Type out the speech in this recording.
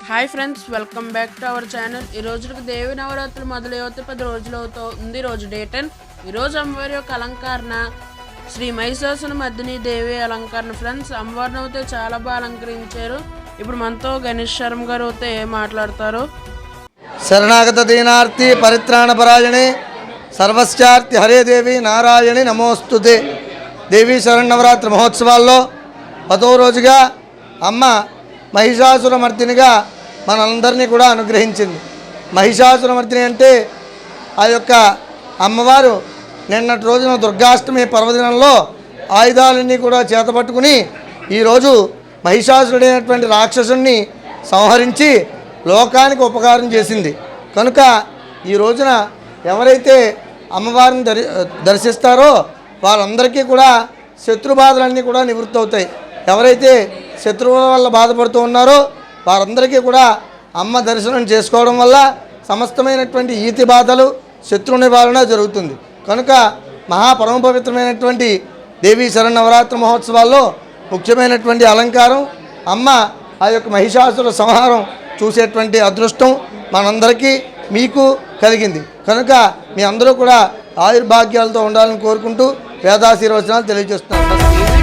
Hi friends, welcome back to our channel. ఈ రోజుకి దేవి నవరాత్రులు మొదలవుతే 10 రోజులు అవుతుంది. రోజు డే 10. ఈరోజు అమ్మవారి యొక్క అలంకరణ శ్రీ మహిషాసుర మర్దిని దేవి అలంకరణ. ఫ్రెండ్స్, అమ్మవారిని అయితే చాలా బాగా అలంకరించారు. ఇప్పుడు మనతో గణేష్ శర్మ గారు అయితే మాట్లాడతారు. శరణాగత దీనార్తి పరిత్రాణ పరాయణి సర్వస్యార్తి హరే దేవి నారాయణి నమోస్తుతే. దేవీ శరణవరాత్రి మహోత్సవాల్లో 10వ రోజుగా అమ్మ మహిషాసురమర్దినిగా మనందరినీ కూడా అనుగ్రహించింది. మహిషాసురమర్దిని అంటే ఆ యొక్క అమ్మవారు నిన్నటి రోజున దుర్గాష్టమి పర్వదినంలో ఆయుధాలన్నీ కూడా చేతపట్టుకుని ఈరోజు మహిషాసురుడైనటువంటి రాక్షసుని సంహరించి లోకానికి ఉపకారం చేసింది. కనుక ఈ రోజున ఎవరైతే అమ్మవారిని దర్శిస్తారో వాళ్ళందరికీ కూడా శత్రుబాధలన్నీ కూడా నివృత్తి అవుతాయి. ఎవరైతే శత్రువుల వల్ల బాధపడుతూ ఉన్నారో వారందరికీ కూడా అమ్మ దర్శనం చేసుకోవడం వల్ల సమస్తమైనటువంటి ఈతి బాధలు శత్రు నివారణ జరుగుతుంది. కనుక మహాపరమ పవిత్రమైనటువంటి దేవీ శరణవరాత్రి మహోత్సవాల్లో ముఖ్యమైనటువంటి అలంకారం అమ్మ ఆ యొక్క మహిషాసుర సంహారం చూసేటువంటి అదృష్టం మనందరికీ మీకు కలిగింది. కనుక మీ అందరూ కూడా ఆయుర్భాగ్యాలతో ఉండాలని కోరుకుంటూ వేదాశీర్వచనాలు తెలియజేస్తున్నాను.